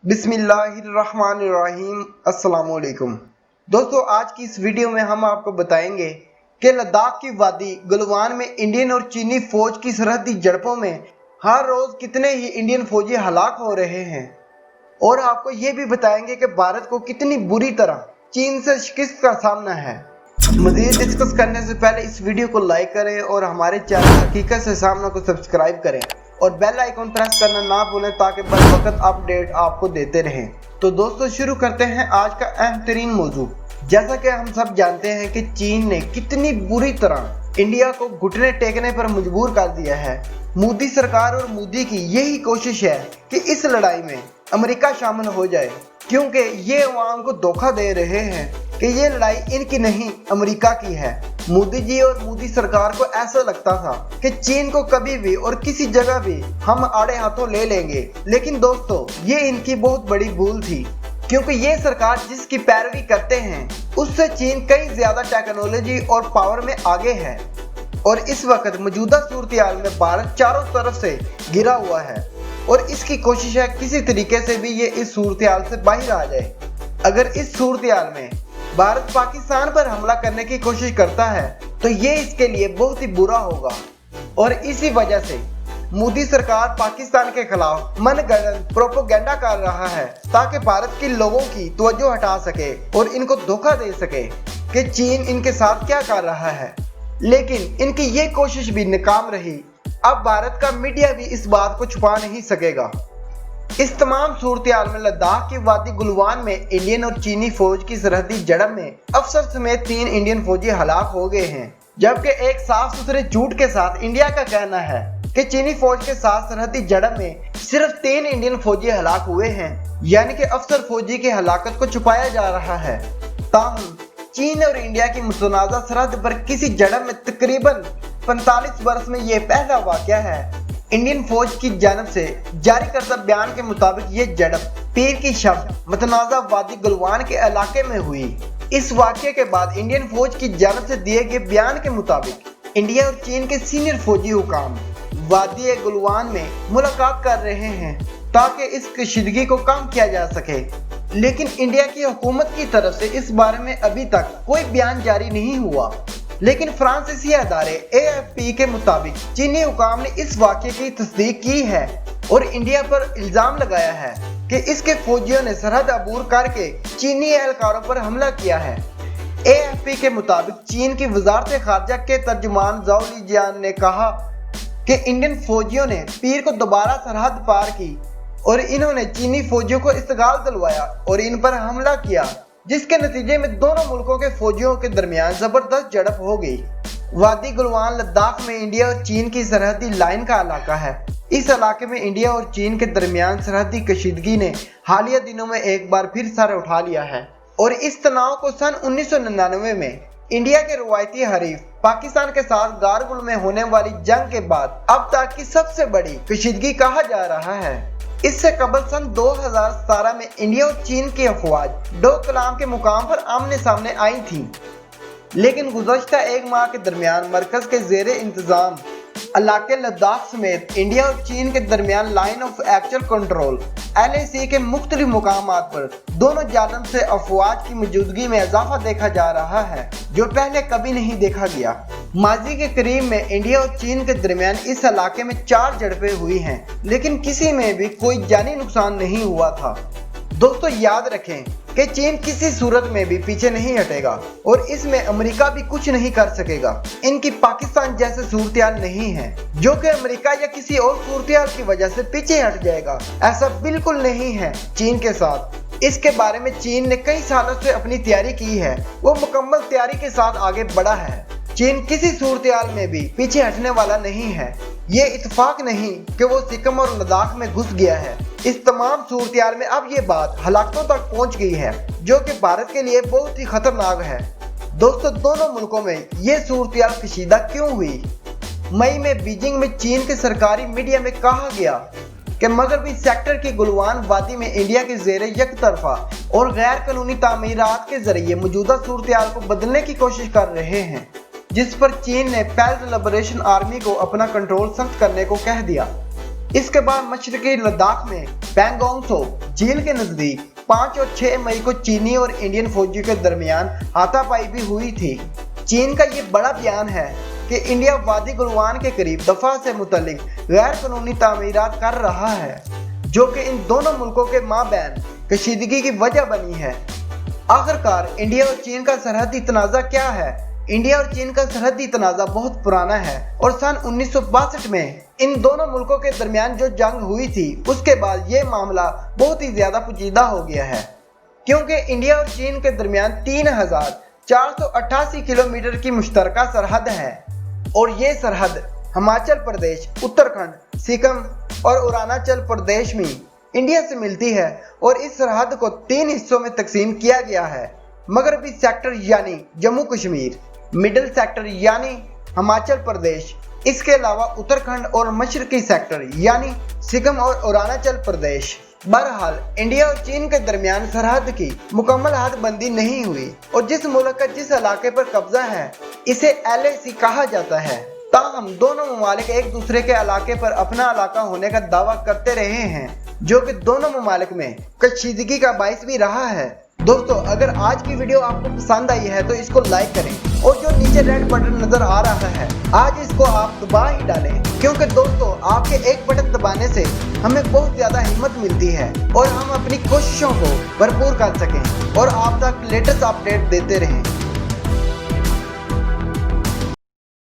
बिस्मिल्लाहिर्रहमानिर्रहीम। अस्सलामुअलैकुम दोस्तों, आज की इस वीडियो में हम आपको बताएंगे कि लद्दाख की वादी गलवान में इंडियन और चीनी फौज की सरहदी झड़पों में हर रोज कितने ही इंडियन फौजी हलाक हो रहे हैं, और आपको ये भी बताएंगे कि भारत को कितनी बुरी तरह चीन से शिकस्त का सामना है। मजीद डिस्कस करने से पहले इस वीडियो को लाइक करें और हमारे चैनल हकीकत से सामना को सब्सक्राइब करें और बेल आइकन प्रेस करना ना भूलें ताकि बर वक्त अपडेट आपको देते रहें। तो दोस्तों, शुरू करते हैं आज का अहम तरीन मौजू। जैसा कि हम सब जानते हैं कि चीन ने कितनी बुरी तरह इंडिया को घुटने टेकने पर मजबूर कर दिया है। मोदी सरकार और मोदी की यही कोशिश है कि इस लड़ाई में अमेरिका शामिल हो जाए, क्योंकि ये अवाम को धोखा दे रहे हैं कि ये लड़ाई इनकी नहीं अमेरिका की है। मोदी जी और मोदी सरकार को ऐसा लगता था कि चीन को कभी भी और किसी जगह भी हम आड़े हाथों ले लेंगे, लेकिन दोस्तों ये इनकी बहुत बड़ी भूल थी, क्योंकि ये सरकार जिसकी पैरवी करते हैं उससे चीन कई ज्यादा टेक्नोलॉजी और पावर में आगे है। और इस वक्त मौजूदा सूरत में भारत चारों तरफ से घिरा हुआ है और इसकी कोशिश है किसी तरीके से भी ये इस सूरत से बाहर आ जाए। अगर इस सूरत में भारत पाकिस्तान पर हमला करने की कोशिश करता है तो ये इसके लिए बहुत ही बुरा होगा, और इसी वजह से मोदी सरकार पाकिस्तान के खिलाफ मनगढ़ंत प्रोपेगेंडा कर रहा है ताकि भारत के लोगों की तवज्जो हटा सके और इनको धोखा दे सके कि चीन इनके साथ क्या कर रहा है। लेकिन इनकी ये कोशिश भी नाकाम रही। अब भारत का मीडिया भी इस बात को छुपा नहीं सकेगा। इस तमाम सूरत में लद्दाख की वादी गलवान में इंडियन और चीनी फौज की सरहदी झड़प में अफसर समेत 3 इंडियन फौजी हलाक हो गए हैं, जबकि एक साफ सुथरे झूठ के साथ इंडिया का कहना है कि चीनी फौज के साथ सरहदी झड़प में सिर्फ 3 इंडियन फौजी हलाक हुए हैं, यानी कि अफसर फौजी की हलाकत को छुपाया जा रहा है। ताहम चीन और इंडिया की मुतनाज़ा सरहद पर किसी झड़प में तकरीबन 45 बरस में ये पहला वाक़या है। इंडियन फौज की जानब से जारी करदा बयान के मुताबिक ये झड़प पीर की शब मुतनाज़ा वादी गलवान के इलाके में हुई। इस वाक़ये के बाद इंडियन फौज की जानब से दिए गए बयान के मुताबिक इंडिया और चीन के सीनियर फौजी हुकाम वादी गलवान में मुलाकात कर रहे हैं ताकि इस कशीदगी को कम किया जा सके, लेकिन इंडिया की हुकूमत की तरफ से इस बारे में अभी तक कोई बयान जारी नहीं हुआ। लेकिन फ्रांसीसी अदारे AFP के मुताबिक चीनी हुकाम ने इस वाक़ये की तस्दीक की है और इंडिया पर इल्ज़ाम लगाया है कि इसके फौजियों ने सरहद अबूर करके चीनी एहलकारों पर हमला किया है। AFP के मुताबिक चीन की वजारत खारजा के तर्जुमान ज़ाओ लिजियान ने कहा कि इंडियन फौजियों ने पीर को दोबारा सरहद पार की और इन्होंने चीनी फौजियों को इस्तगाल दिलवाया और इन पर हमला किया, जिसके नतीजे में दोनों मुल्कों के फौजियों के दरमियान जबरदस्त झड़प हो गई। वादी गलवान लद्दाख में इंडिया और चीन की सरहदी लाइन का इलाका है। इस इलाके में इंडिया और चीन के दरमियान सरहदी कशीदगी ने हालिया दिनों में एक बार फिर सर उठा लिया है, और इस तनाव को सन 1999 में इंडिया के रवायती हरीफ पाकिस्तान के साथ गारगुल में होने वाली जंग के बाद अब तक की सबसे बड़ी कशीदगी कहा जा रहा है। इससे कबल सन 2017 में इंडिया और चीन की अफवाज डोकलाम के मुकाम पर आमने सामने आई थी, लेकिन गुज़श्ता एक माह के दरमियान मरकज के ज़ेरे इंतज़ाम इलाके लद्दाख समेत इंडिया और चीन के दरमियान line of actual control LAC के मुख्तलिफ मुकामात पर दोनों जानिब से अफवाज की मौजूदगी में इजाफा देखा जा रहा है, जो पहले कभी नहीं देखा गया। माजी के करीब में इंडिया और चीन के दरमियान इस इलाके में 4 झड़पें हुई हैं, लेकिन किसी में भी कोई जानी नुकसान नहीं हुआ था। दोस्तों, याद रखें कि चीन किसी सूरत में भी पीछे नहीं हटेगा और इसमें अमेरिका भी कुछ नहीं कर सकेगा। इनकी पाकिस्तान जैसे सूरत नहीं है जो कि अमेरिका या किसी और सूरत की वजह से पीछे हट जाएगा। ऐसा बिल्कुल नहीं है चीन के साथ। इसके बारे में चीन ने कई सालों से अपनी तैयारी की है, वो मुकम्मल तैयारी के साथ आगे बढ़ा है। चीन किसी सूरत में भी पीछे हटने वाला नहीं है। ये इत्तेफाक नहीं कि वो सिक्किम और लद्दाख में घुस गया है। इस तमाम सूरत में अब ये बात हलाकतों तक पहुंच गई है, जो कि भारत के लिए बहुत ही खतरनाक है। दोस्तों, दोनों मुल्कों में ये सूरत कशीदा क्यों हुई? मई में बीजिंग में चीन के सरकारी मीडिया में कहा गया कि मगरबी सेक्टर की गलवान वादी में इंडिया के ज़ेरे यकतरफा और गैर कानूनी तामीरात के जरिए मौजूदा सूरत को बदलने की कोशिश कर रहे हैं, जिस पर चीन ने पीपल्स लिबरेशन आर्मी को अपना कंट्रोल सख्त करने को कह दिया। इसके बाद मशरकी लद्दाख में पैंगोंग त्सो झील के नजदीक 5 और 6 मई को चीनी और इंडियन फौजियों के दरमियान हाथापाई भी हुई थी। चीन का ये बड़ा बयान है कि इंडिया वादी गलवान के करीब दफा से मुतल्लिक गैर कानूनी तामीरात कर रहा है, जो कि इन दोनों मुल्कों के माबैन कशीदगी की वजह बनी है। आखिरकार इंडिया और चीन का सरहदी तनाज़ा क्या है? इंडिया और चीन का सरहदी तनाज़ा बहुत पुराना है और सन 1962 में इन दोनों मुल्कों के दरमियान जो जंग हुई थी उसके बाद ये मामला बहुत ही ज्यादा पेचीदा हो गया है, क्योंकि इंडिया और चीन के दरमियान 3488 किलोमीटर की मुश्तरका सरहद है और ये सरहद हिमाचल प्रदेश, उत्तराखंड, सिक्किम और अरुणाचल प्रदेश में इंडिया से मिलती है और इस सरहद को 3 हिस्सों में तकसीम किया गया है। मगरबी सेक्टर यानी जम्मू कश्मीर, मिडिल सेक्टर यानी हिमाचल प्रदेश, इसके अलावा उत्तराखंड और मशरकी सेक्टर यानी सिक्किम और अरुणाचल प्रदेश। बहरहाल इंडिया और चीन के दरमियान सरहद की मुकम्मल हदबंदी नहीं हुई और जिस मुल्क का जिस इलाके पर कब्जा है इसे LAC कहा जाता है। ताहम दोनों ममालिक एक दूसरे के इलाके पर अपना इलाका होने का दावा करते रहे हैं, जो कि दोनों ममालिक में कशीदगी का बाइस भी रहा है। दोस्तों, अगर आज की वीडियो आपको पसंद आई है तो इसको लाइक करें और जो नीचे रेड बटन नजर आ रहा है आज इसको आप दबा ही डालें, क्योंकि दोस्तों आपके एक बटन दबाने से हमें बहुत ज्यादा हिम्मत मिलती है और हम अपनी कोशिशों को भरपूर कर सकें और आप तक लेटेस्ट अपडेट देते रहें।